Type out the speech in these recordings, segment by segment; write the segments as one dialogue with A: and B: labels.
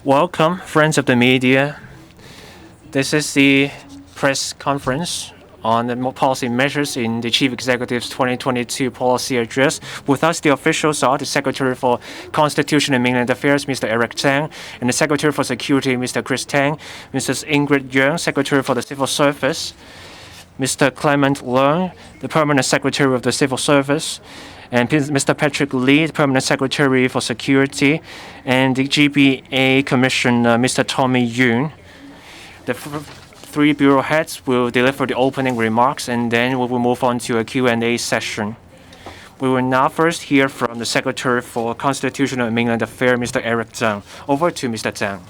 A: Welcome, friends of the media. This is the press conference on the policy measures in the Chief Executive's 2022 policy address. With us, the officials are the Secretary for Constitution and Mainland Affairs, Mr. Eric Tsang, and the Secretary for Security, Mr. Chris Tang, Mrs. Ingrid Yeung, Secretary for the Civil Service, Mr. Clement Leung, the Permanent Secretary of the Civil Service, and Mr. Patrick Lee, the Permanent Secretary for Security, and the GBA Commissioner, Mr. Tommy Yoon. The three bureau heads will deliver the opening remarks, and then we will move on to a Q&A session. We will now first hear from the Secretary for Constitutional and Mainland Affairs, Mr. Eric Tsang. Over to Mr. Tsang.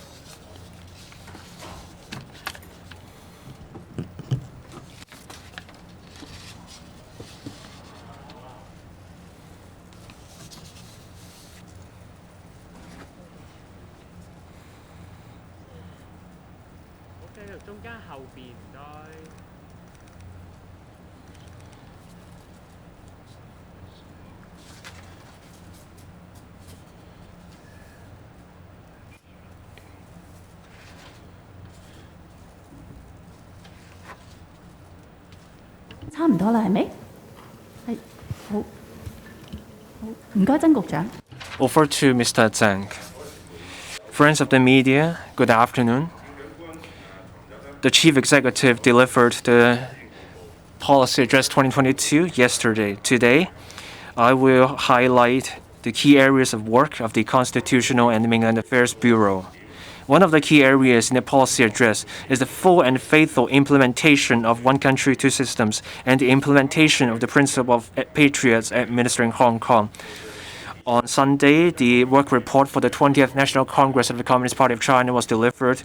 A: Over to Mr. Tsang. Friends of the media, good afternoon. The Chief Executive delivered the Policy Address 2022 yesterday. Today, I will highlight the key areas of work of the Constitutional and Mainland Affairs Bureau. One of the key areas in the policy address is the full and faithful implementation of one country, two systems, and the implementation of the principle of patriots administering Hong Kong. On Sunday, the work report for the 20th National Congress of the Communist Party of China was delivered,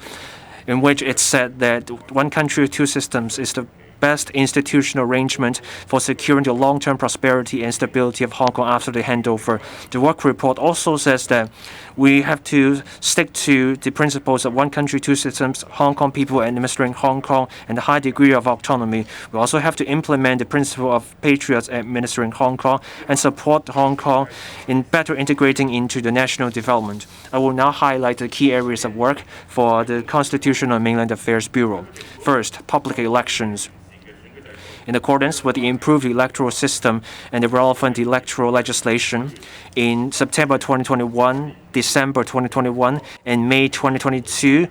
A: in which it said that one country, two systems is the best institutional arrangement for securing the long-term prosperity and stability of Hong Kong after the handover. The work report also says that we have to stick to the principles of one country, two systems, Hong Kong people administering Hong Kong, and a high degree of autonomy. We also have to implement the principle of patriots administering Hong Kong and support Hong Kong in better integrating into the national development. I will now highlight the key areas of work for the Constitutional and Mainland Affairs Bureau. First, public elections. In accordance with the improved electoral system and the relevant electoral legislation, in September 2021, December 2021, and May 2022,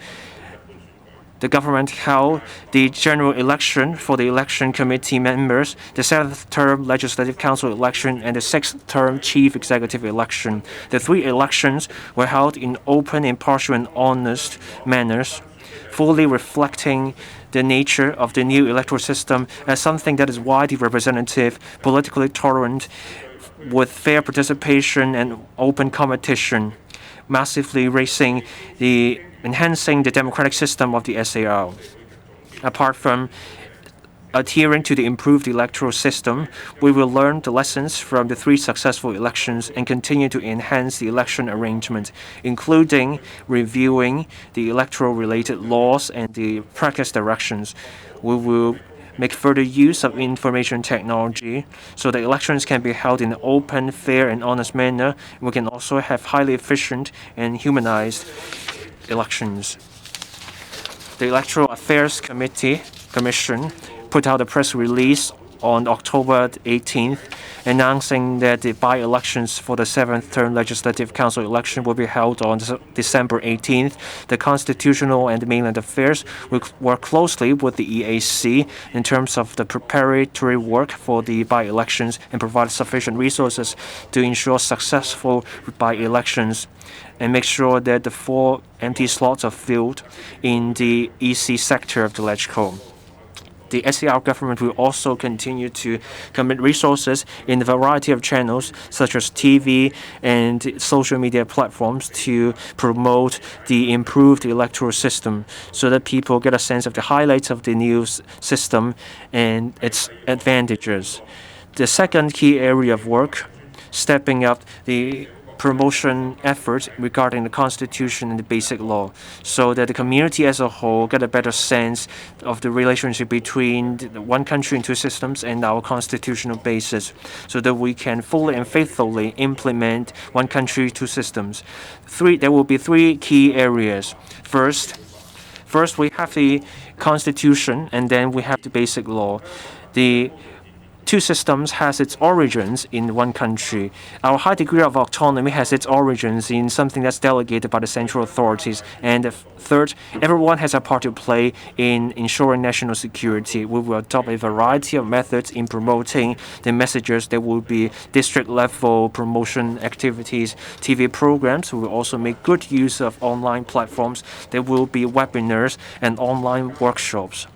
A: the government held the general election for the election committee members, the 7th-term Legislative Council election, and the 6th-term Chief Executive election. The three elections were held in open, impartial, and honest manners, fully reflecting the nature of the new electoral system as something that is widely representative, politically tolerant, with fair participation and open competition, massively enhancing the democratic system of the SAR. Apart from adhering to the improved electoral system, we will learn the lessons from the three successful elections and continue to enhance the election arrangement, including reviewing the electoral-related laws and the practice directions. We will make further use of information technology so that elections can be held in an open, fair, and honest manner. We can also have highly efficient and humanized elections. The Electoral Affairs Commission put out a press release on October 18th, announcing that the by-elections for the 7th-term Legislative Council election will be held on December 18th. The Constitutional and Mainland Affairs will work closely with the EAC in terms of the preparatory work for the by-elections and provide sufficient resources to ensure successful by-elections and make sure that the 4 empty slots are filled in the EC sector of the LegCo. The SAR government will also continue to commit resources in a variety of channels, such as TV and social media platforms, to promote the improved electoral system so that people get a sense of the highlights of the new system and its advantages. The second key area of work, stepping up the promotion efforts regarding the Constitution and the basic law, so that the community as a whole get a better sense of the relationship between one country and two systems and our constitutional basis, so that we can fully and faithfully implement one country, two systems. There will be three key areas. First, we have the Constitution, and then we have the basic law. The two systems has its origins in one country. Our high degree of autonomy has its origins in something that's delegated by the central authorities. And third, everyone has a part to play in ensuring national security. We will adopt a variety of methods in promoting the messages. There will be district-level promotion activities, TV programs. We will also make good use of online platforms. There will be webinars and online workshops.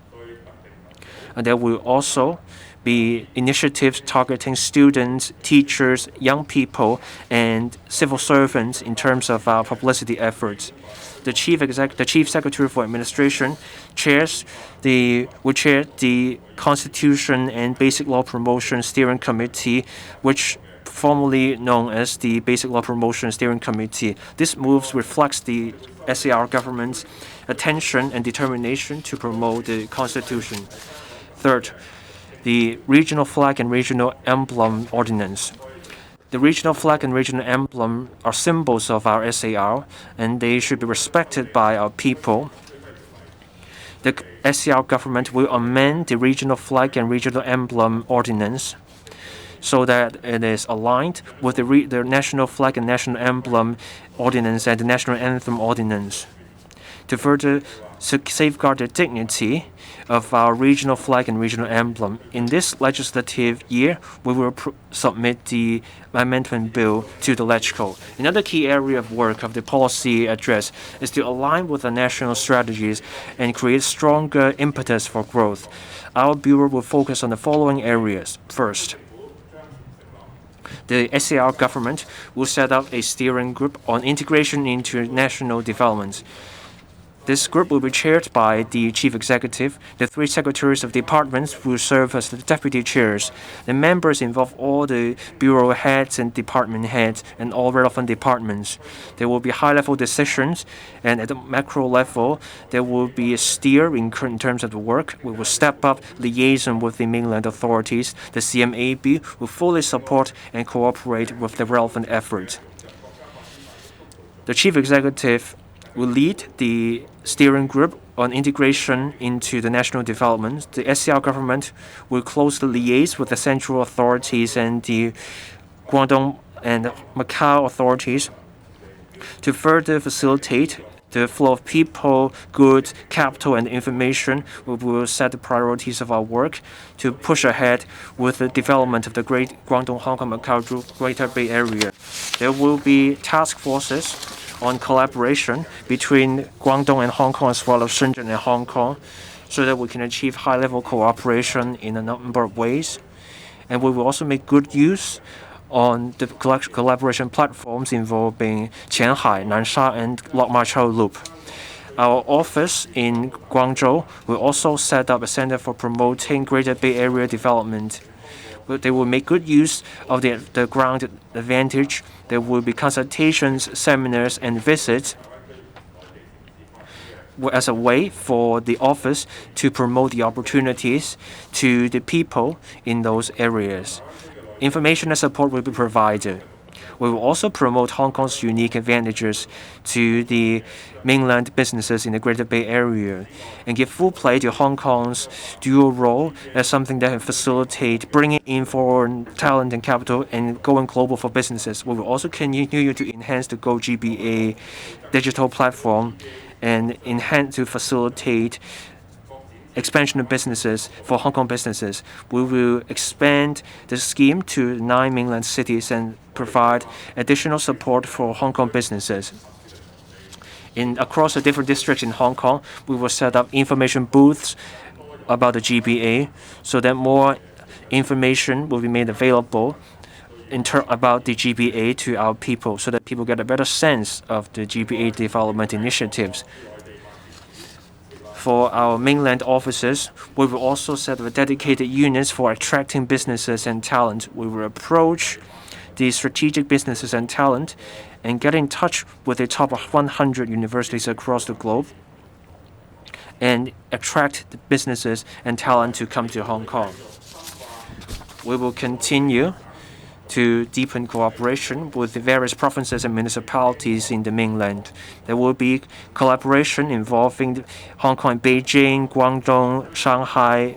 A: And there will also be initiatives targeting students, teachers, young people, and civil servants in terms of our publicity efforts. The Chief Secretary for Administration will chair the Constitution and Basic Law Promotion Steering Committee, which formerly known as the Basic Law Promotion Steering Committee. This move reflects the SAR government's attention and determination to promote the Constitution. Third, the Regional Flag and Regional Emblem Ordinance. The regional flag and regional emblem are symbols of our SAR, and they should be respected by our people. The SAR government will amend the Regional Flag and Regional Emblem Ordinance so that it is aligned with the National Flag and National Emblem Ordinance and the National Anthem Ordinance. To further safeguard the dignity of our regional flag and regional emblem, in this legislative year, we will submit the amendment bill to the LegCo. Another key area of work of the policy address is to align with the national strategies and create stronger impetus for growth. Our bureau will focus on the following areas. First, the SAR government will set up a steering group on integration into national development. This group will be chaired by the chief executive. The three secretaries of departments will serve as the deputy chairs. The members involve all the bureau heads and department heads and all relevant departments. There will be high-level decisions, and at the macro level, there will be a steer in terms of the work. We will step up liaison with the mainland authorities. The CMAB will fully support and cooperate with the relevant efforts. The chief executive will lead the steering group on integration into the national development. The SCR government will closely liaise with the central authorities and the Guangdong and Macau authorities to further facilitate the flow of people, goods, capital, and information. We will set the priorities of our work to push ahead with the development of the Great Guangdong, Hong Kong, Macau, Greater Bay Area. There will be task forces on collaboration between Guangdong and Hong Kong as well as Shenzhen and Hong Kong so that we can achieve high-level cooperation in a number of ways. And we will also make good use on the collaboration platforms involving Qianhai, Nansha, and Lok Ma Chau Loop. Our office in Guangzhou will also set up a center for promoting Greater Bay Area development. They will make good use of the ground advantage. There will be consultations, seminars, and visits as a way for the office to promote the opportunities to the people in those areas. Information and support will be provided. We will also promote Hong Kong's unique advantages to the mainland businesses in the Greater Bay Area and give full play to Hong Kong's dual role as something that can facilitate bringing in foreign talent and capital and going global for businesses. We will also continue to enhance the Go GBA digital platform and enhance to facilitate expansion of businesses for Hong Kong businesses. We will expand the scheme to 9 mainland cities and provide additional support for Hong Kong businesses. Across the different districts in Hong Kong, we will set up information booths about the GBA so that more information will be made available about the GBA to our people so that people get a better sense of the GBA development initiatives. For our mainland offices, we will also set up dedicated units for attracting businesses and talent. We will approach the strategic businesses and talent, and get in touch with the top 100 universities across the globe, and attract the businesses and talent to come to Hong Kong. We will continue to deepen cooperation with the various provinces and municipalities in the mainland. There will be collaboration involving Hong Kong and Beijing, Guangdong, Shanghai,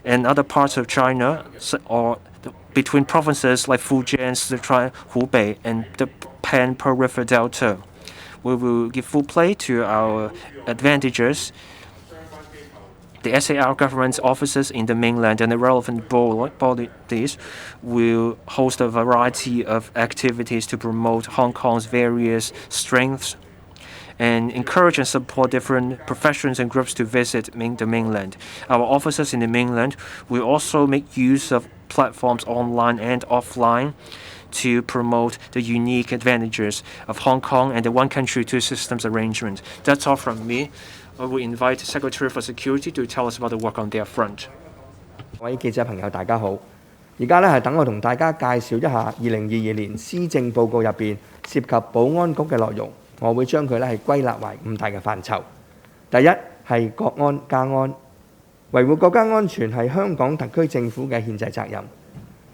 A: and other parts of China, or between provinces like Fujian, Sichuan, Hubei, and the Pan-Pearl River Delta. We will give full play to our advantages. The SAR government offices in the mainland and the relevant bodies will host a variety of activities to promote Hong Kong's various strengths and encourage and support different professions and groups to visit the mainland. Our offices in the mainland will also make use of platforms online and offline to promote the unique advantages of Hong Kong and the one country, two systems arrangement. That's all from me. I will invite Secretary for Security to tell us about the work on their front.
B: 各位記者朋友，大家好！而家係等我同大家介紹一下2022年施政報告入邊涉及保安局嘅內容。我會將佢係歸納為5大嘅範疇。第一係國安家安，維護國家安全係香港特區政府嘅憲制責任。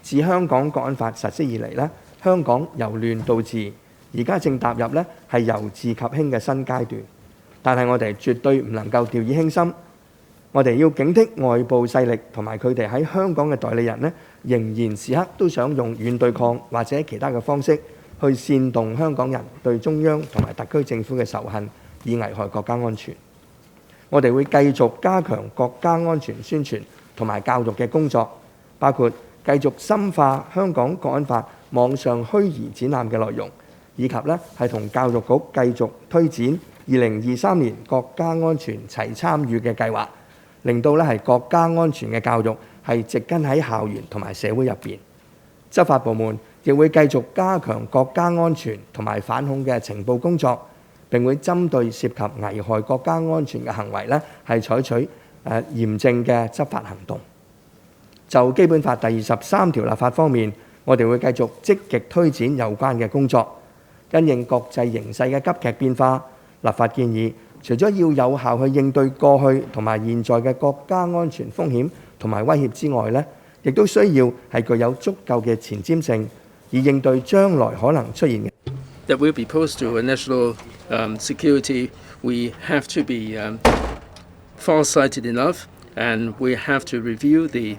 B: 自香港國安法實施以嚟香港由亂到治，而家正踏入係由治及興嘅新階段。但係我哋絕對唔能夠掉以輕心，我哋要警惕外部勢力同埋佢哋喺香港嘅代理人仍然時刻都想用軟對抗或者其他嘅方式去煽動香港人對中央同埋特區政府嘅仇恨，以危害國家安全。我哋會繼續加強國家安全宣傳同埋教育嘅工作，包括繼續深化香港國安法網上虛擬展覽嘅內容，以及係同教育局繼續推展2023年國家安全齊參與嘅計劃，令到係國家安全嘅教育係植根喺校園同埋社會入邊。執法部門亦會繼續加強國家安全同埋反恐嘅情報工作，並會針對涉及危害國家安全嘅行為係採取嚴正嘅執法行動。就基本法第23條立法方面，我哋會繼續積極推展有關嘅工作，因應國際形勢嘅急劇變化。立法建議除咗要有效去應對過去同埋現在嘅國家安全風險同埋威脅之外亦都需要係具有足夠嘅前瞻性，以應對將來可能出現嘅。
C: That will be posed to a national security. We have to be far-sighted enough, and we have to review the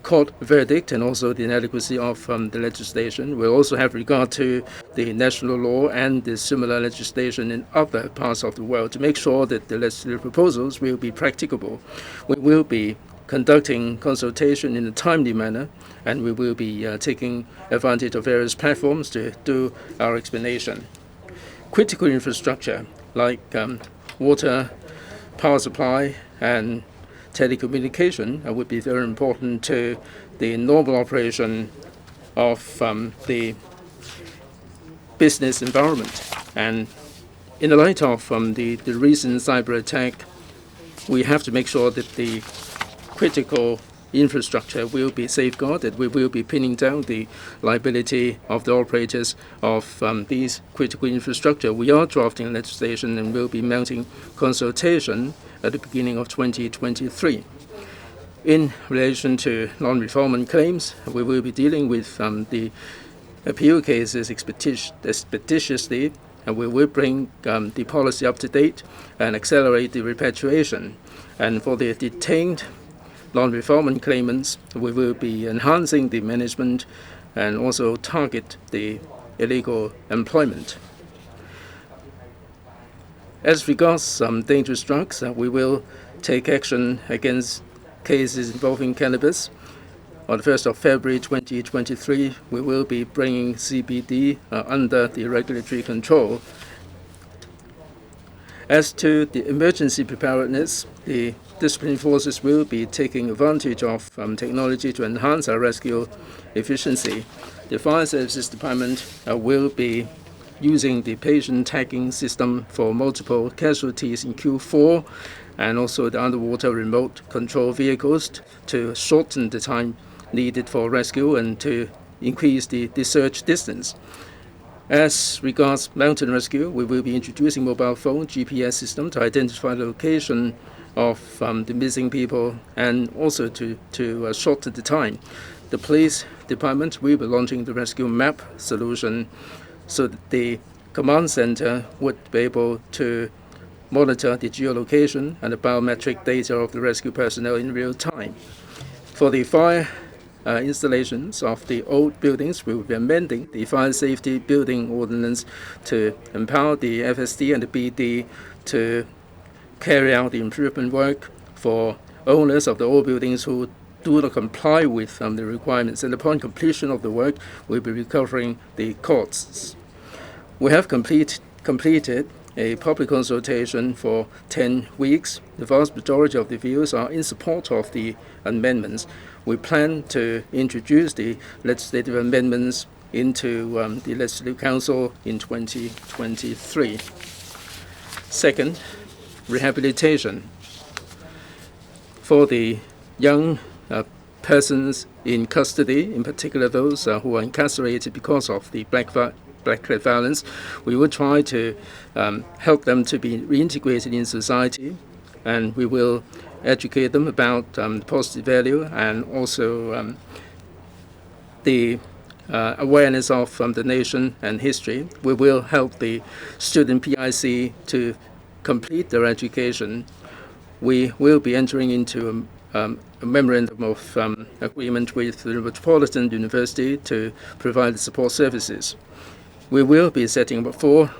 C: court verdict and also the inadequacy of the legislation. We'll also have regard to the national law and the similar legislation in other parts of the world to make sure that the legislative proposals will be practicable. We will be conducting consultation in a timely manner, and we will be taking advantage of various platforms to do our explanation. Critical infrastructure like water, power supply, and telecommunication would be very important to the normal operation of the business environment. And in the light of the recent cyber attack, we have to make sure that the critical infrastructure will be safeguarded. We will be pinning down the liability of the operators of these critical infrastructure. We are drafting legislation and will be mounting consultation at the beginning of 2023. In relation to non-refoulement claims, we will be dealing with the appeal cases expeditiously, and we will bring the policy up to date and accelerate the repatriation. And for the detained non-refoulement claimants, we will be enhancing the management and also target the illegal employment. As regards dangerous drugs, we will take action against cases involving cannabis. On the 1st of February 2023, we will be bringing CBD under the regulatory control. As to the emergency preparedness, the disciplinary forces will be taking advantage of technology to enhance our rescue efficiency. The Fire Services Department will be using the patient tagging system for multiple casualties in Q4 and also the underwater remote control vehicles to shorten the time needed for rescue and to increase the search distance. As regards mountain rescue, we will be introducing mobile phone GPS system to identify the location of the missing people and also to shorten the time. The police department will be launching the rescue map solution so that the command center would be able to monitor the geolocation and the biometric data of the rescue personnel in real time. For the fire installations of the old buildings, we will be amending the Fire Safety Building Ordinance to empower the FSD and the BD to carry out the improvement work for owners of the old buildings who do not comply with the requirements, and upon completion of the work, we'll be recovering the costs. We have completed a public consultation for 10 weeks. The vast majority of the views are in support of the amendments. We plan to introduce the legislative amendments into the Legislative Council in 2023. Second, rehabilitation. For the young persons in custody, in particular those who are incarcerated because of the black-clad violence, we will try to help them to be reintegrated in society, and we will educate them about positive value and also the awareness of the nation and history. We will help the student PIC to complete their education. We will be entering into a memorandum of agreement with the Metropolitan University to provide the support services. We will be setting up 4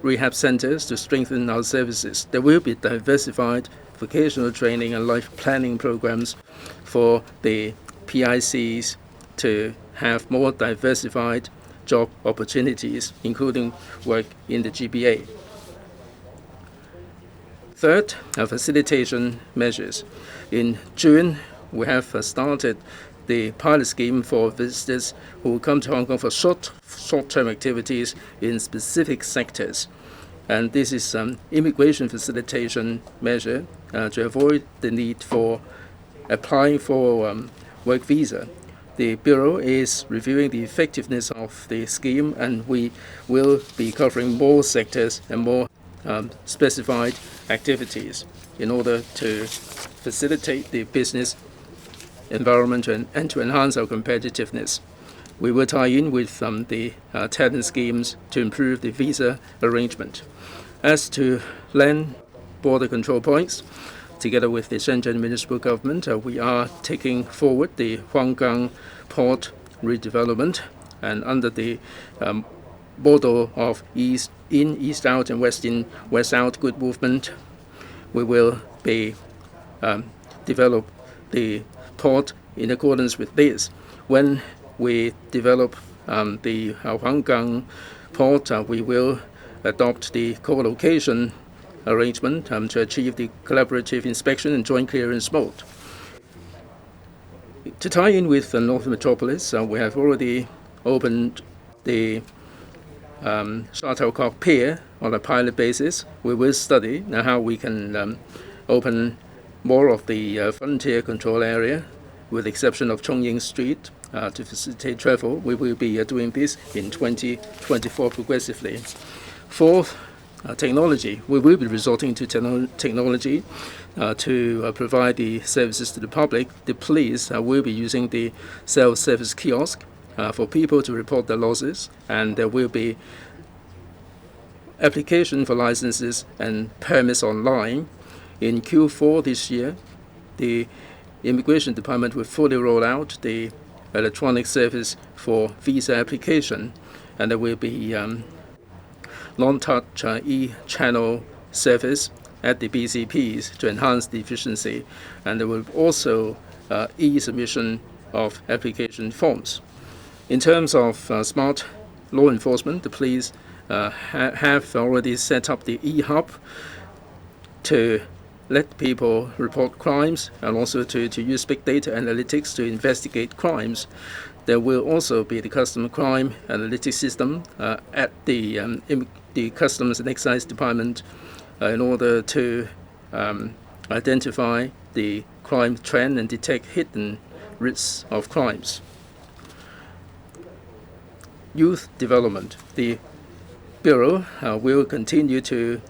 C: rehab centers to strengthen our services. There will be diversified vocational training and life planning programs for the PICs to have more diversified job opportunities, including work in the GBA. Third, facilitation measures. In June, we have started the pilot scheme for visitors who come to Hong Kong for short-term activities in specific sectors. And this is an immigration facilitation measure to avoid the need for applying for work visa. The Bureau is reviewing the effectiveness of the scheme, and we will be covering more sectors and more specified activities in order to facilitate the business environment and to enhance our competitiveness. We will tie in with the talent schemes to improve the visa arrangement. As to land border control points, together with the Shenzhen Municipal Government, we are taking forward the Huanggang Port redevelopment, and under the model of East in, East out, and West in, West out good movement, we will be develop the port in accordance with this. When we develop the Huanggang port, we will adopt the co-location arrangement to achieve the collaborative inspection and joint clearance mode. To tie in with the North Metropolis, we have already opened the Shuttlecock Pier on a pilot basis. We will study how we can open more of the frontier control area, with the exception of Chongying Street, to facilitate travel. We will be doing this in 2024 progressively. Fourth, technology. We will be resorting to technology to provide the services to the public. The police will be using the self-service kiosk for people to report their losses, and there will be application for licenses and permits online. In Q4 this year, the Immigration Department will fully roll out the electronic service for visa application, and there will be non-touch e-channel service at the BCPs to enhance the efficiency, and there will also e-submission of application forms. In terms of smart law enforcement, the police have already set up the e-hub to let people report crimes and also to use big data analytics to investigate crimes. There will also be the custom crime analytics system at the Customs and Excise Department in order to identify the crime trend and detect hidden risks of crimes. youth development. The Bureau will continue to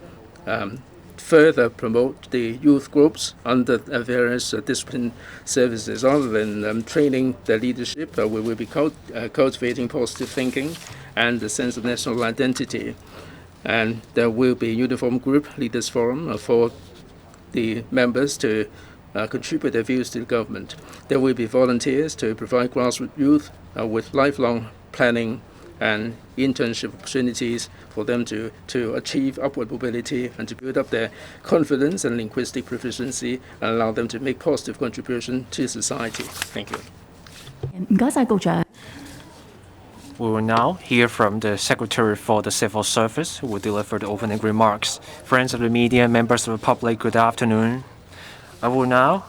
C: further promote the youth groups under various discipline services. Other than training their leadership, we will be cultivating positive thinking and a sense of national identity. And there will be uniform group leaders forum for the members to contribute their views to the government. There will be volunteers to provide grassroots youth with lifelong planning and internship opportunities for them to achieve upward mobility and to build up their confidence and linguistic proficiency and allow them to make positive contribution to society. Thank you.
D: 唔該晒局長。
A: We will now hear from the Secretary for the Civil Service, who will deliver the opening remarks. Friends of the media, members of the public, good afternoon. I will now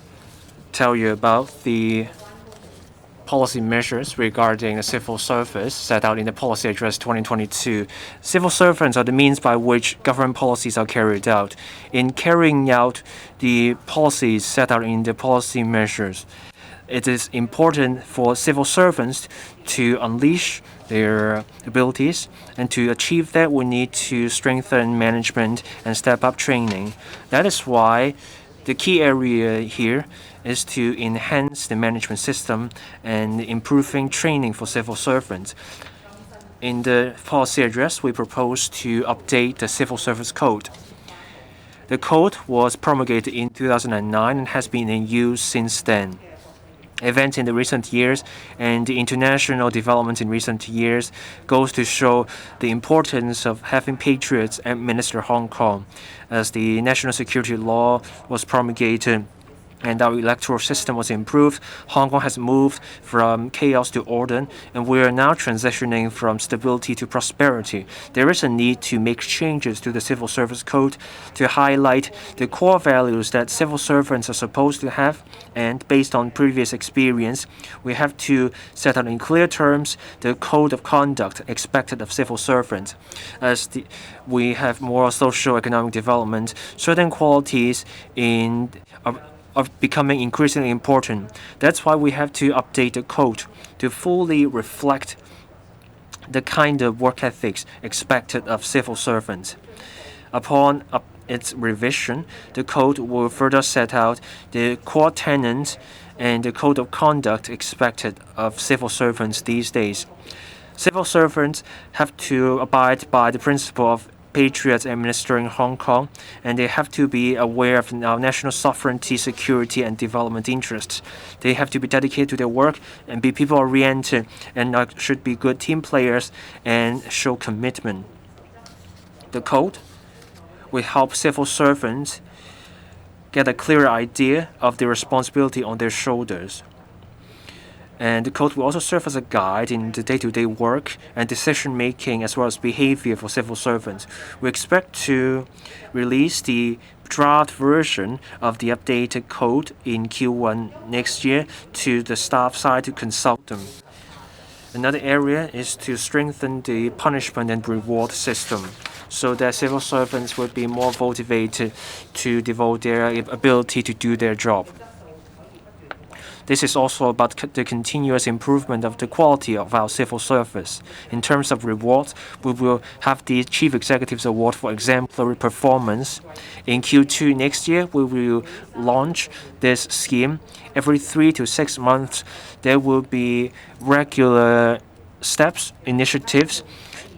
A: tell you about the policy measures regarding the civil service set out in the Policy Address 2022. Civil servants are the means by which government policies are carried out. In carrying out the policies set out in the policy measures, it is important for civil servants to unleash their abilities, and to achieve that we need to strengthen management and step up training. That is why the key area here is to enhance the management system and improving training for civil servants. In the policy address, we propose to update the Civil Service Code. The code was promulgated in 2009 and has been in use since then. Events in the recent years and the international developments in recent years goes to show the importance of having patriots administer Hong Kong. As the national security law was promulgated and our electoral system was improved, Hong Kong has moved from chaos to order, and we are now transitioning from stability to prosperity. There is a need to make changes to the Civil Service Code to highlight the core values that civil servants are supposed to have, and based on previous experience, we have to set out in clear terms the code of conduct expected of civil servants. As we have more social economic development, certain qualities are becoming increasingly important. That's why we have to update the code to fully reflect the kind of work ethics expected of civil servants. Upon its revision, the code will further set out the core tenets and the code of conduct expected of civil servants these days. Civil servants have to abide by the principle of patriots administering Hong Kong, and they have to be aware of our national sovereignty, security, and development interests. They have to be dedicated to their work and be people-oriented, and should be good team players and show commitment. The code will help civil servants get a clearer idea of the responsibility on their shoulders. And the code will also serve as a guide in the day-to-day work and decision-making as well as behavior for civil servants. We expect to release the draft version of the updated code in Q1 next year to the staff side to consult them. Another area is to strengthen the punishment and reward system so that civil servants would be more motivated to devote their ability to do their job. This is also about the continuous improvement of the quality of our civil service. In terms of rewards, we will have the Chief Executive's Award for exemplary performance. In Q2 next year, we will launch this scheme. Every 3 to 6 months, there will be regular steps, initiatives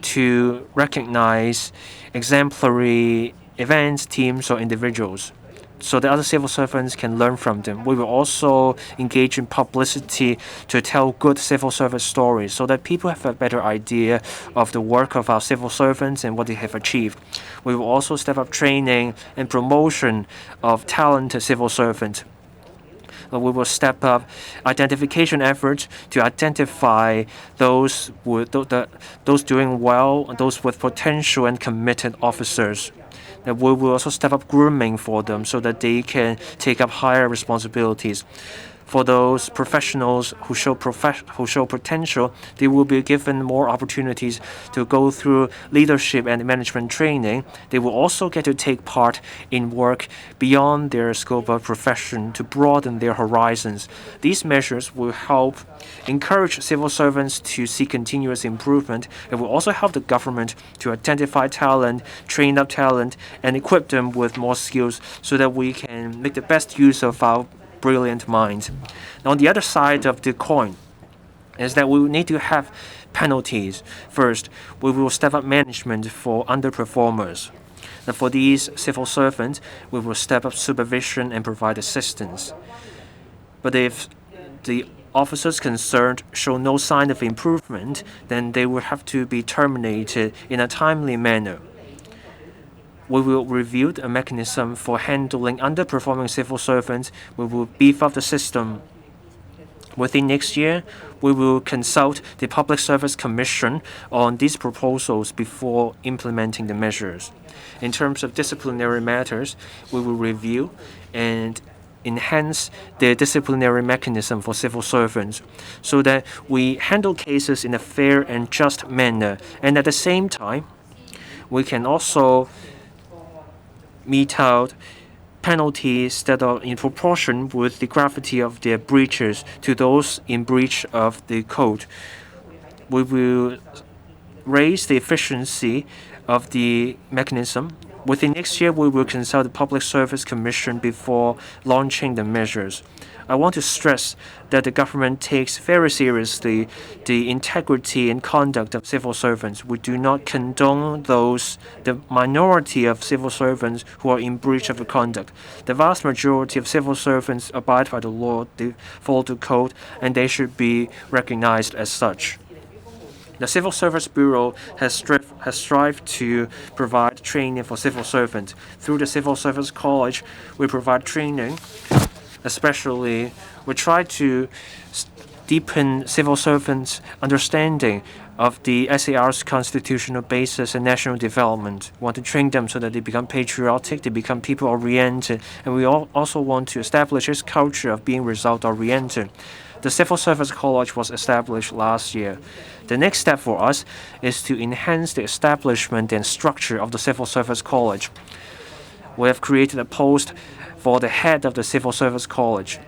A: to recognize exemplary events, teams, or individuals, so that other civil servants can learn from them. We will also engage in publicity to tell good civil service stories so that people have a better idea of the work of our civil servants and what they have achieved. We will also step up training and promotion of talented civil servants. We will step up identification efforts to identify those doing well, those with potential and committed officers. That we will also step up grooming for them so that they can take up higher responsibilities. For those professionals who show potential, they will be given more opportunities to go through leadership and management training. They will also get to take part in work beyond their scope of profession to broaden their horizons. These measures will help encourage civil servants to see continuous improvement. It will also help the government to identify talent, train up talent, and equip them with more skills so that we can make the best use of our brilliant minds. Now, on the other side of the coin is that we will need to have penalties. First, we will step up management for underperformers. Now, for these civil servants, we will step up supervision and provide assistance. But if the officers concerned show no sign of improvement, then they will have to be terminated in a timely manner. We will review a mechanism for handling underperforming civil servants. We will beef up the system. Within next year, we will consult the Public Service Commission on these proposals before implementing the measures. In terms of disciplinary matters, we will review and enhance the disciplinary mechanism for civil servants so that we handle cases in a fair and just manner. And at the same time, we can also mete out penalties that are in proportion with the gravity of their breaches to those in breach of the code. We will raise the efficiency of the mechanism. Within next year, we will consult the Public Service Commission before launching the measures. I want to stress that the government takes very seriously the integrity and conduct of civil servants. We do not condone the minority of civil servants who are in breach of the conduct. The vast majority of civil servants abide by the law, they follow the code, and they should be recognized as such. The Civil Service Bureau has strived to provide training for civil servants. Through the Civil Service College, we provide training. Especially, we try to deepen civil servants' understanding of the SAR's constitutional basis and national development. We want to train them so that they become patriotic, they become people-oriented, and we also want to establish this culture of being result-oriented. The Civil Service College was established last year. The next step for us is to enhance the establishment and structure of the Civil Service College. We have created a post for the head of the Civil Service College.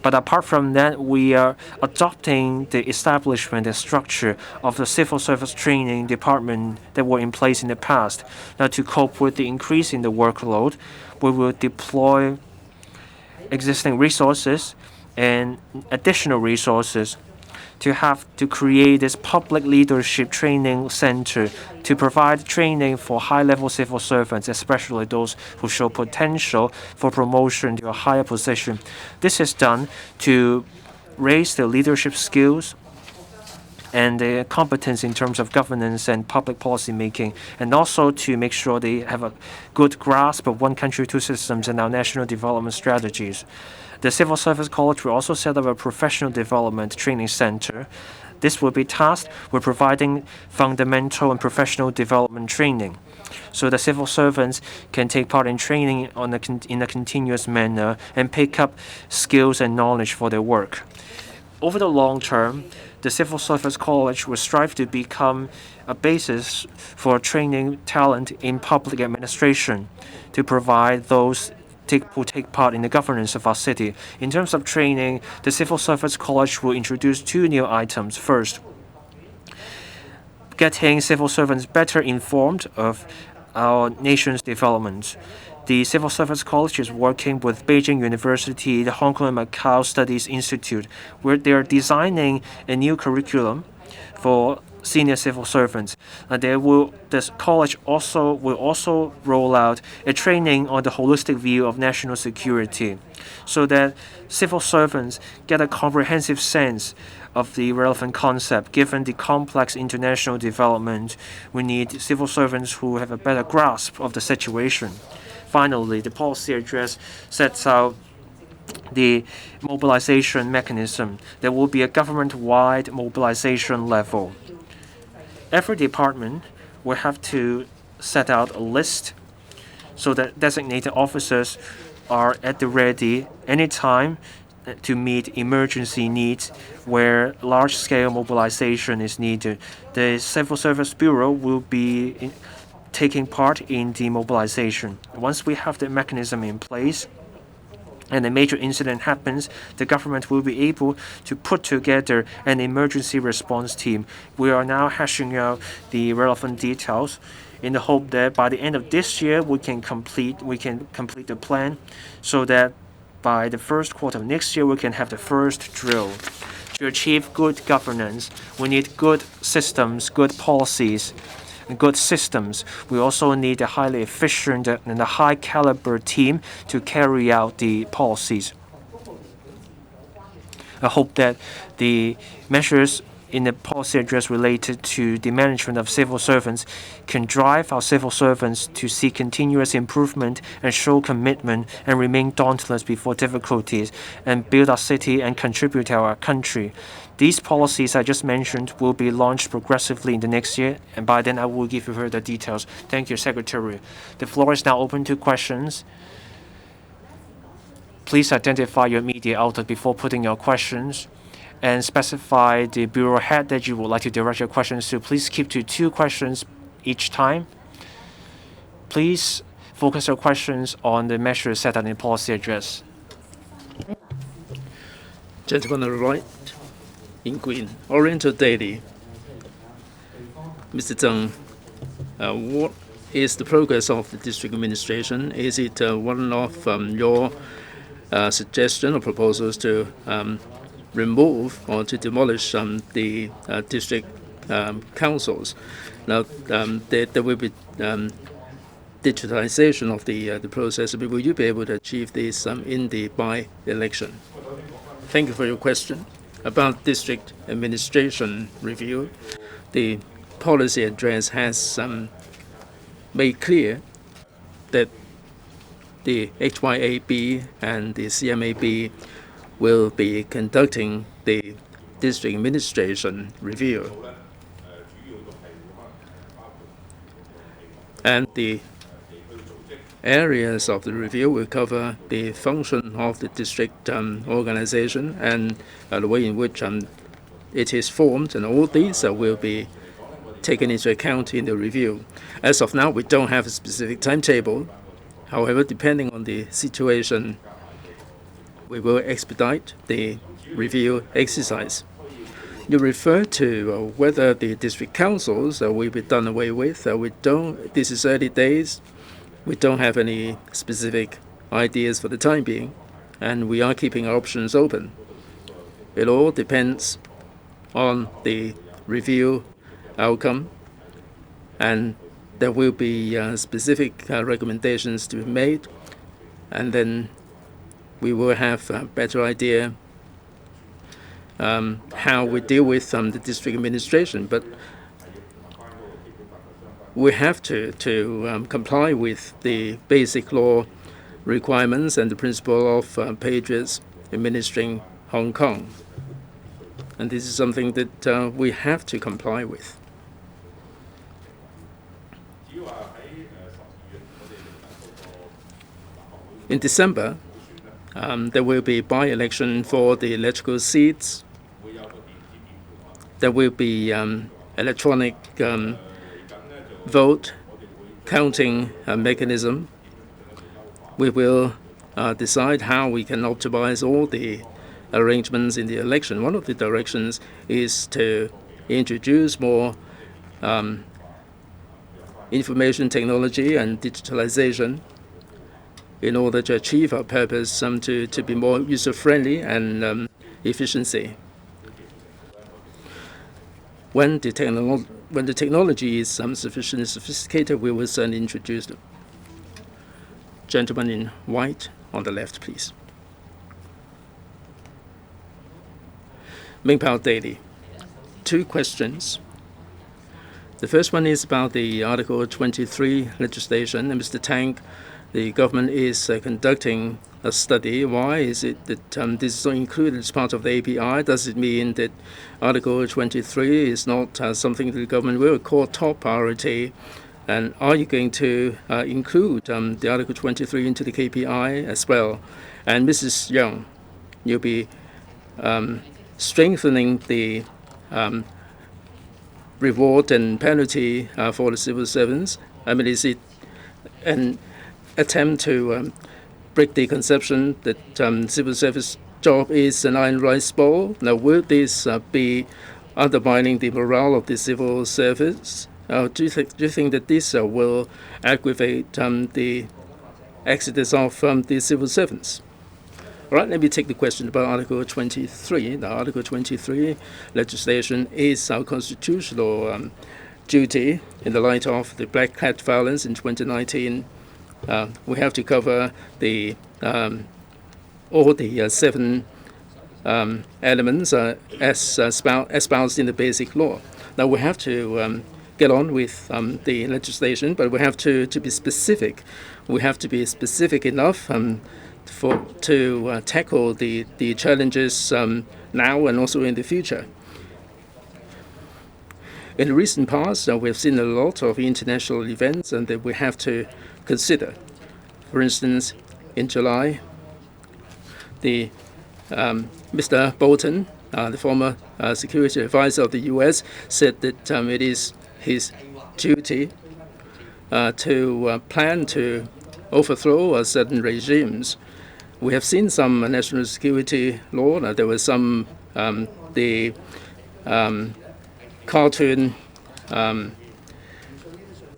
A: But apart from that, we are adopting the establishment and structure of the Civil Service Training Department that were in place in the past. Now, to cope with the increase in the workload, we will deploy existing resources and additional resources to create this public leadership training center to provide training for high-level civil servants, especially those who show potential for promotion to a higher position. This is done to raise their leadership skills and their competence in terms of governance and public policy making, and also to make sure they have a good grasp of one country, two systems and our national development strategies. The Civil Service College will also set up a professional development training center. This will be tasked with providing fundamental and professional development training, so the civil servants can take part in training in a continuous manner and pick up skills and knowledge for their work. Over the long term, the Civil Service College will strive to become a basis for training talent in public administration to provide those who take part in the governance of our city. In terms of training, the Civil Service College will introduce two new items. First, getting civil servants better informed of our nation's development. The Civil Service College is working with Beijing University, the Hong Kong and Macau Studies Institute, where they are designing a new curriculum for senior civil servants. This college will also roll out a training on the holistic view of national security, so that civil servants get a comprehensive sense of the relevant concept. Given the complex international development, we need civil servants who have a better grasp of the situation. Finally, the policy address sets out the mobilization mechanism. There will be a government-wide mobilization level. Every department will have to set out a list so that designated officers are at the ready anytime to meet emergency needs where large-scale mobilization is needed. The Civil Service Bureau will be taking part in the mobilization. Once we have the mechanism in place and a major incident happens, the government will be able to put together an emergency response team. We are now hashing out the relevant details in the hope that by the end of this year we can complete the plan, so that by the first quarter of next year we can have the first drill. To achieve good governance, we need good systems, good policies, and good systems. We also need a highly efficient and a high caliber team to carry out the policies. I hope that the measures in the policy address related to the management of civil servants can drive our civil servants to see continuous improvement and show commitment and remain dauntless before difficulties and build our city and contribute to our country. These policies I just mentioned will be launched progressively in the next year, and by then I will give you further details. Thank you, Secretary. The floor is now open to questions. Please identify your media outlet before putting your questions, and specify the bureau head that you would like to direct your questions to. Please keep to 2 questions each time. Please focus your questions on the measures set out in the policy address.
C: Gentleman on the right, in green, Oriental Daily. Mr. Zheng, what is the progress of the district administration? Is it one of your suggestions or proposals to remove or to demolish the district councils? Now, there will be digitalization of the process. Will you be able to achieve this in the by-election? Thank you for your question. About district administration review, the policy address has made clear that the HYAB and the CMAB will be conducting the district administration review. And the areas of the review will cover the function of the district organization and the way in which it is formed, and all these will be taken into account in the review. As of now, we don't have a specific timetable. However, depending on the situation, we will expedite the review exercise. You refer to whether the district councils will be done away with. This is early days. We don't have any specific ideas for the time being, and we are keeping our options open. It all depends on the review outcome, and there will be specific recommendations to be made, and then we will have a better idea how we deal with the district administration. But we have to comply with the basic law requirements and the principle of patriots administering Hong Kong. And this is something that we have to comply with. In December, there will be by-election for the electoral seats. There will be electronic vote counting mechanism. We will decide how we can optimize all the arrangements in the election. One of the directions is to introduce more information technology and digitalization in order to achieve our purpose to be more user-friendly and efficiency. When the technology is sufficiently sophisticated, we will certainly introduce them. Gentleman in white on the left, please. Mainland Daily. 2 questions. The first one is about the Article 23 legislation. And Mr. Tang, the government is conducting a study. Why is it that this is not included as part of the API? Does it mean that Article 23 is not something that the government will call top priority? And are you going to include the Article 23 into the KPI as well? And Mrs. Young you'll be strengthening the reward and penalty for the civil servants. I mean, is it an attempt to break the conception that civil service job is an iron rice bowl? Now, will this be undermining the morale of the civil service? Do you think that this will aggravate the exodus of the civil servants? All right, let me take the question about Article 23. Now, Article 23 legislation is our constitutional duty in the light of the black cat violence in 2019. We have to cover the all the 7 elements as espoused in the Basic Law. Now, we have to get on with the legislation, but we have to be specific. We have to be specific enough to tackle the challenges now and also in the future. In the recent past, we've seen a lot of international events and that we have to consider. For instance, in July, Mr. Bolton, the former security advisor of the U.S., said that it is his duty to plan to overthrow certain regimes. We have seen some national security law. There were some the cartoon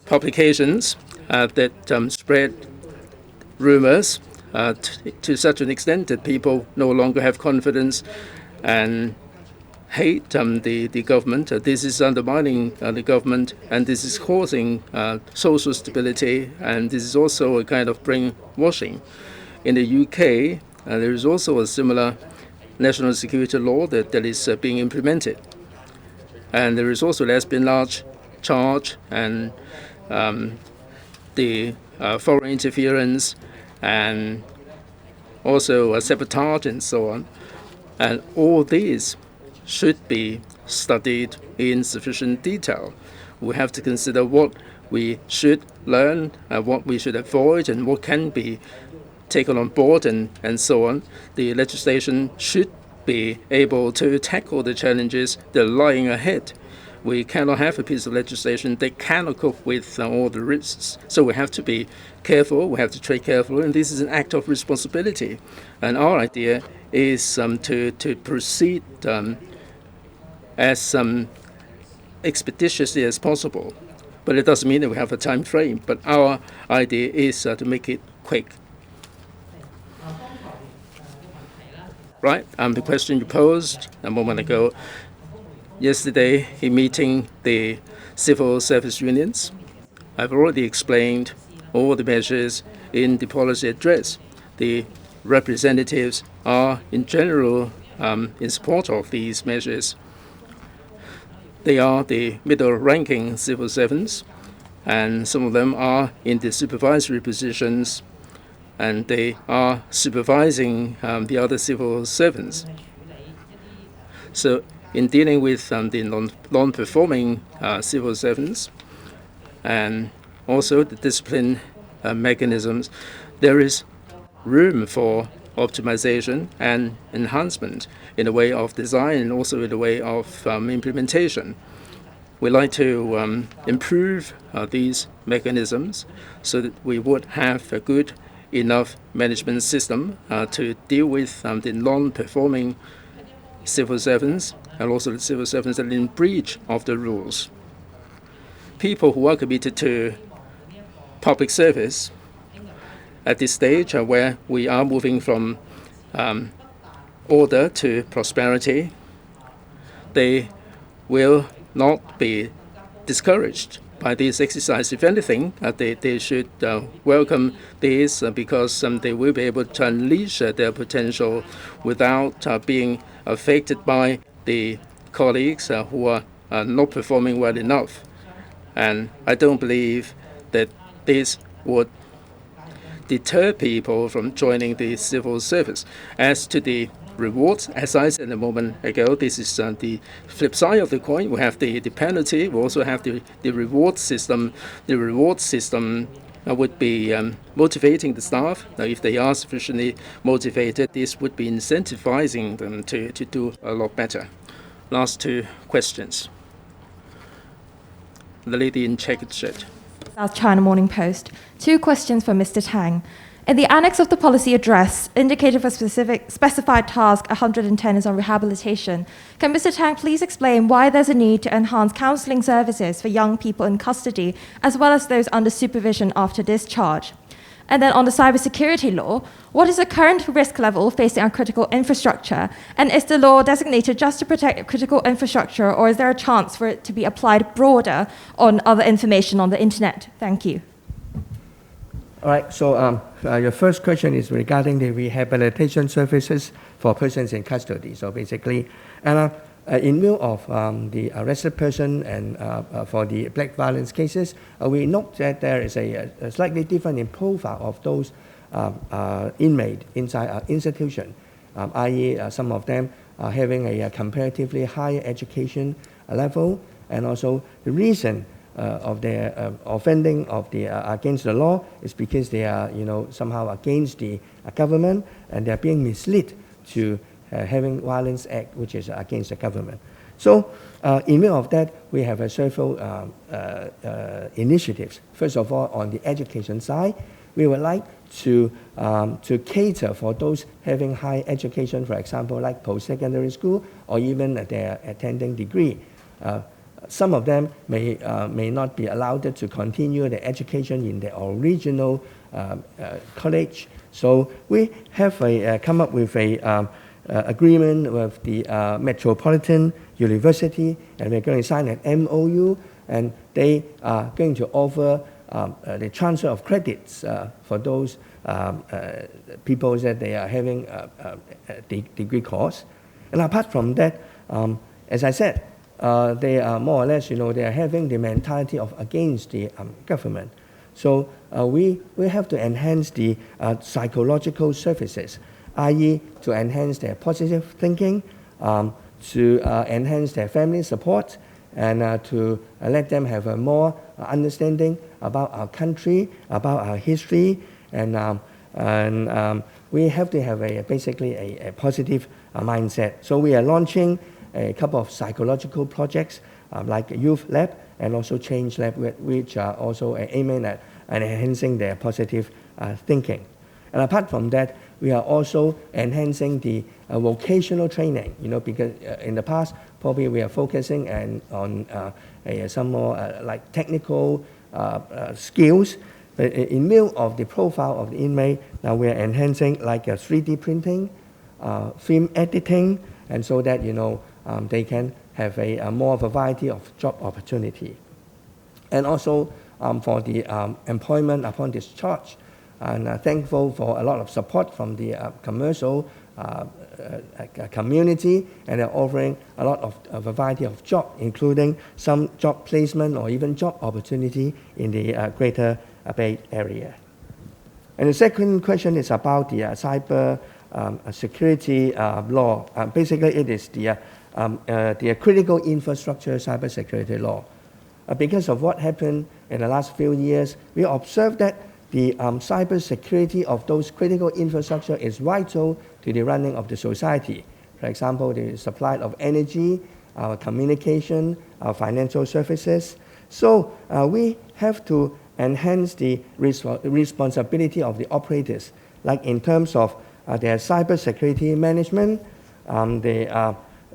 C: publications that spread rumors to such an extent that people no longer have confidence and hate the government. This is undermining the government, and this is causing social stability, and this is also a kind of brainwashing. In the UK, there is also a similar national security law that is being implemented. And there is also the espionage charge and the foreign interference and also sabotage and so on. And all these should be studied in sufficient detail. We have to consider what we should learn, what we should avoid, and what can be taken on board and so on. The legislation should be able to tackle the challenges that are lying ahead. We cannot have a piece of legislation that cannot cope with all the risks. So we have to be careful, we have to tread carefully, and this is an act of responsibility. And our idea is to proceed as expeditiously as possible. But it doesn't mean that we have a time frame, but our idea is to make it quick. Right, the question you posed a moment ago. Yesterday, in meeting the civil service unions, I've already explained all the measures in the policy address. The representatives are, in general, in support of these measures. They are the middle-ranking civil servants, and some of them are in the supervisory positions, and they are supervising the other civil servants. So in dealing with the non-performing civil servants and also the discipline mechanisms, there is room for optimization and enhancement in the way of design and also in the way of implementation. We like to improve these mechanisms so that we would have a good enough management system to deal with the non-performing civil servants and also the civil servants that are in breach of the rules. People who are committed to public service at this stage where we are moving from order to prosperity, they will not be discouraged by this exercise. If anything, they should welcome this because they will be able to unleash their potential without being affected by the colleagues who are not performing well enough. And I don't believe that this would deter people from joining the civil service. As to the rewards, as I said a moment ago, this is the flip side of the coin. We have the penalty. We also have the reward system. The reward system would be motivating the staff. Now, if they are sufficiently motivated, this would be incentivizing them to do a lot better. Last two questions. The lady in checkered shirt.
E: South China Morning Post. 2 questions for Mr. Tang. In the annex of the policy address, indicated for specified task 110 is on rehabilitation. Can Mr. Tang please explain why there's a need to enhance counselling services for young people in custody, as well as those under supervision after discharge? And then on the cybersecurity law, what is the current risk level facing our critical infrastructure? And is the law designated just to protect critical infrastructure, or is there a chance for it to be applied broader on other information on the internet? Thank you.
B: All right, so your first question is regarding the rehabilitation services for persons in custody. So basically, in view of the arrested person and for the black violence cases, we note that there is a slightly different in profile of those inmates inside our institution, i.e. Some of them are having a comparatively higher education level, and also the reason of their offending of the against the law is because they are somehow against the government, and they are being misled to having violence act which is against the government. So in view of that, we have several initiatives. First of all, on the education side, we would like to cater for those having high education, for example, like post-secondary school or even their attending degree. Some of them may not be allowed to continue their education in their original college. So we have come up with a agreement with the Metropolitan University, and we're going to sign an MOU, and they are going to offer the transfer of credits for those people that they are having a degree course. And apart from that, as I said, they are more or less, they are having the mentality of against the government. So we have to enhance the psychological services, i.e. to enhance their positive thinking, to enhance their family support, and to let them have a more understanding about our country, about our history, and we have to have basically a positive mindset. So we are launching a couple of psychological projects like Youth Lab and also Change Lab, which are also aiming at enhancing their positive thinking. And apart from that, we are also enhancing the vocational training, because in the past, probably we are focusing on some more like technical skills. But in view of the profile of the inmate, now we are enhancing like 3D printing, film editing, and so that, they can have a more variety of job opportunity. And also for the employment upon discharge, and thankful for a lot of support from the commercial community, and they're offering a lot of a variety of jobs, including some job placement or even job opportunity in the Greater Bay Area. And the second question is about the cyber security law. Basically, it is the critical infrastructure cybersecurity law. Because of what happened in the last few years, we observed that the cybersecurity of those critical infrastructure is vital to the running of the society. For example, the supply of energy, our communication, our financial services. So we have to enhance the responsibility of the operators, like in terms of their cybersecurity management,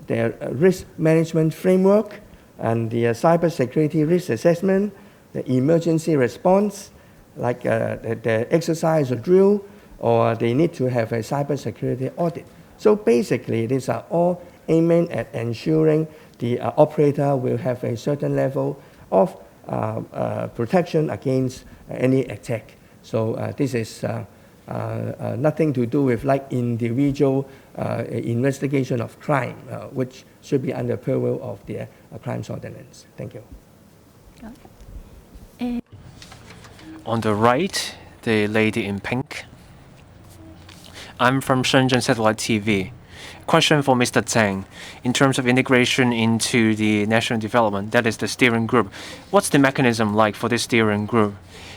B: their risk management framework, and the cybersecurity risk assessment, the emergency response, like the exercise or drill, or they need to have a cybersecurity audit. So basically, these are all aiming at ensuring the operator will have a certain level of protection against any attack. So this is nothing to do with like individual investigation of crime, which should be under purview of the crimes ordinance. Thank you.
A: On the right, the lady in pink. I'm from Shenzhen Satellite TV. Question for Mr. Zhang. In terms of integration into the national development, that is the steering group, what's the mechanism like for this steering group?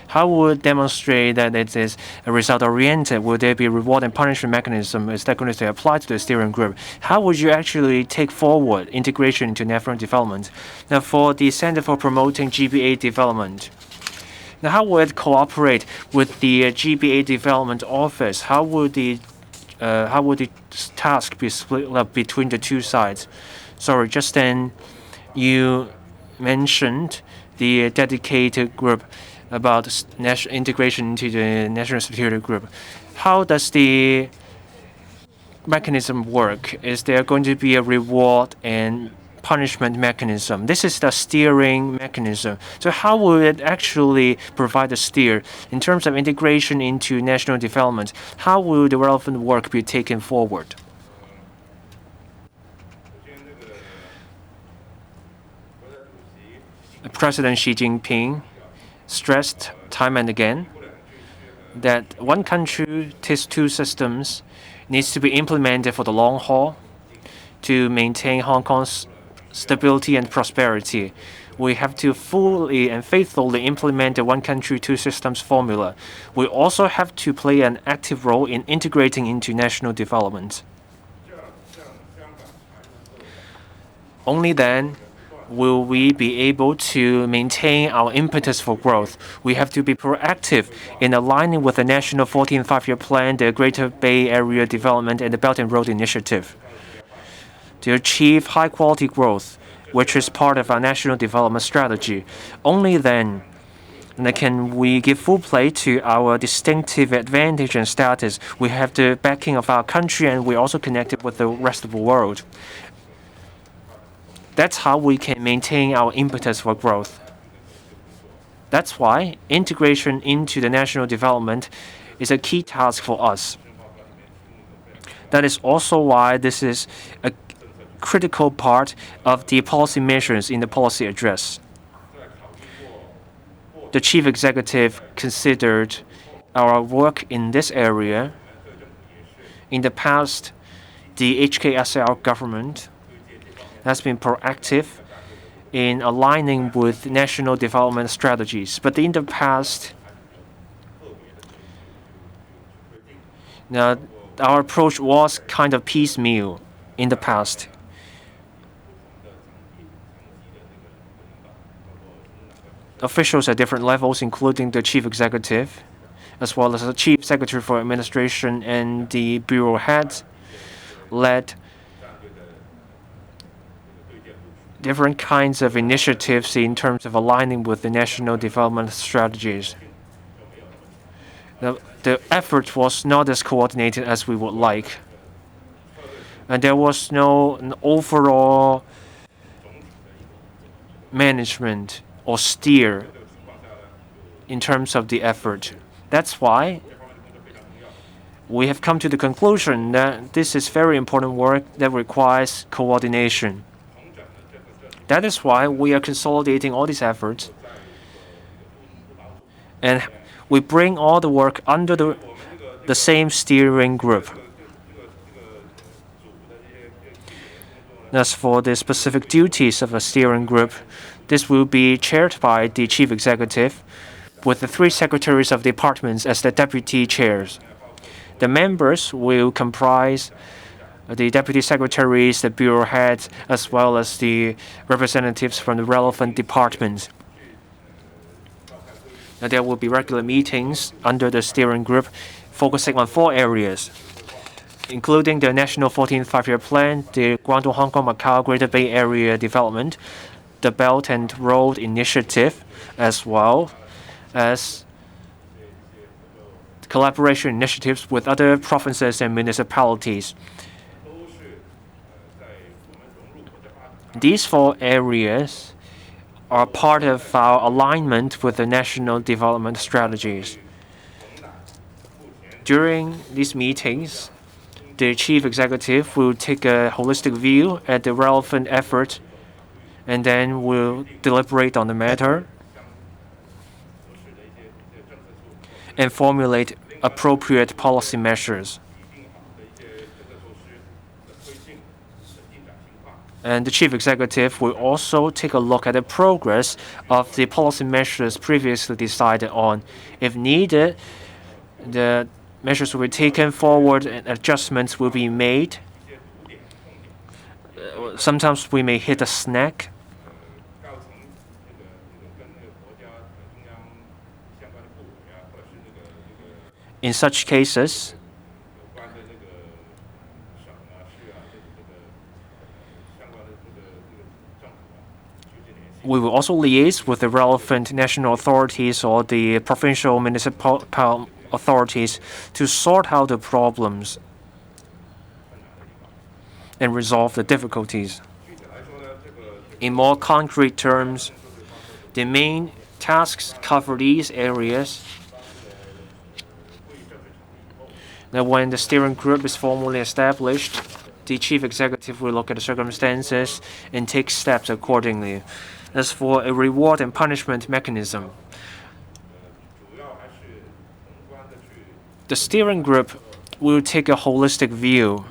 A: How would demonstrate that it is result-oriented? Will there be reward and punishment mechanism? Is that going to apply to the steering group? How would you actually take forward integration into national development? Now, for the Center for Promoting GBA Development, now how would it cooperate with the GBA Development Office? How would the task be split up between the two sides? Sorry, just then you mentioned the dedicated group about integration into the national security group. How does the mechanism work? Is there going to be a reward and punishment mechanism? This is the steering mechanism. So how will it actually provide a steer in terms of integration into national development? How will the relevant work be taken forward? President Xi Jinping stressed time and again that one country, two systems needs to be implemented for the long haul to maintain Hong Kong's stability and prosperity. We have to fully and faithfully implement the one country, two systems formula. We also have to play an active role in integrating into national development. Only then will we be able to maintain our impetus for growth. We have to be proactive in aligning with the National 14th Five-Year Plan, the Greater Bay Area Development, and the Belt and Road Initiative to achieve high-quality growth, which is part of our national development strategy. Only then can we give full play to our distinctive advantage and status. We have the backing of our country, and we're also connected with the rest of the world. That's how we can maintain our impetus for growth. That's why integration into the national development is a key task for us. That is also why this is a critical part of the policy measures in the policy address. The Chief Executive considered our work in this area. In the past, the HKSL government has been proactive in aligning with national development strategies. But in the past, now, our approach was kind of piecemeal in the past. Officials at different levels, including the Chief Executive, as well as the Chief Secretary for Administration and the Bureau heads, led different kinds of initiatives in terms of aligning with the national development strategies. The effort was not as coordinated as we would like. And there was no overall management or steer in terms of the effort. That's why we have come to the conclusion that this is very important work that requires coordination. That is why we are consolidating all these efforts, and we bring all the work under the same steering group. As for the specific duties of a steering group, this will be chaired by the Chief Executive, with the 3 secretaries of departments as the deputy chairs. The members will comprise the deputy secretaries, the bureau heads, as well as the representatives from the relevant departments. Now, there will be regular meetings under the steering group focusing on 4 areas, including the National 14th Five-Year Plan, the Guangdong, Hong Kong, Macau Greater Bay Area Development, the Belt and Road Initiative, as well as collaboration initiatives with other provinces and municipalities. These 4 areas are part of our alignment with the national development strategies. During these meetings, the Chief Executive will take a holistic view at the relevant effort and then will deliberate on the matter and formulate appropriate policy measures. And the Chief Executive will also take a look at the progress of the policy measures previously decided on. If needed, the measures will be taken forward and adjustments will be made. Sometimes we may hit a snag. In such cases, we will also liaise with the relevant national authorities or the provincial municipal authorities to sort out the problems and resolve the difficulties. In more concrete terms, the main tasks cover these areas. Now, when the steering group is formally established, the Chief Executive will look at the circumstances and take steps accordingly. As for a reward and punishment mechanism, the steering group will take a holistic view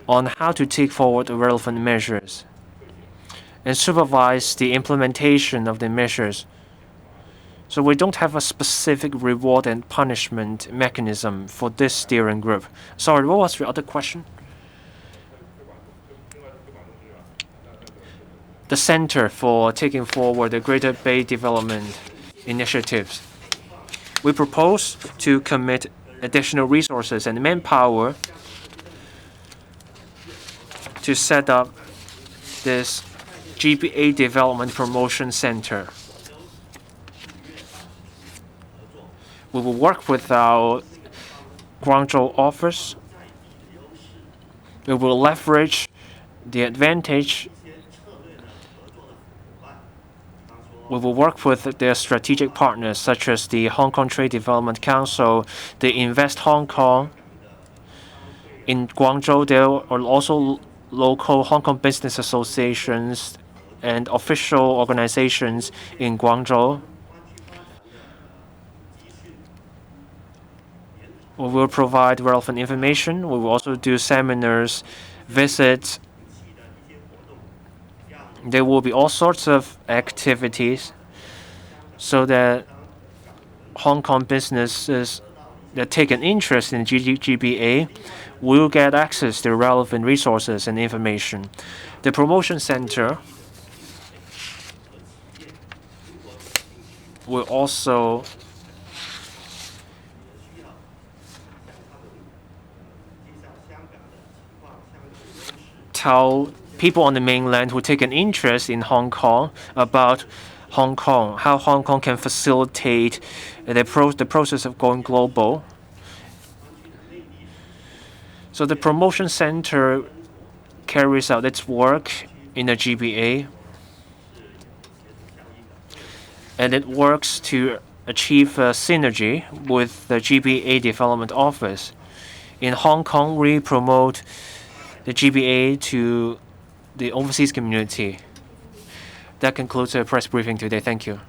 A: on how to take forward the relevant measures and supervise the implementation of the measures. So we don't have a specific reward and punishment mechanism for this steering group. Sorry, what was your other question? The Center for taking forward the Greater Bay Development initiatives. We propose to commit additional resources and manpower to set up this GBA Development Promotion Center. We will work with our Guangzhou office. We will leverage the advantage. We will work with their strategic partners such as the Hong Kong Trade Development Council, the Invest Hong Kong. In Guangzhou, there are also local Hong Kong business associations and official organizations in Guangzhou. We will provide relevant information. We will also do seminars, visits. There will be all sorts of activities so that Hong Kong businesses that take an interest in GBA will get access to relevant resources and information. The promotion center will also tell people on the mainland who take an interest in Hong Kong about Hong Kong, how Hong Kong can facilitate the process of going global. So the promotion center carries out its work in the GBA, and it works to achieve a synergy with the GBA Development Office. In Hong Kong, we promote the GBA to the overseas community. That concludes our press briefing today. Thank you.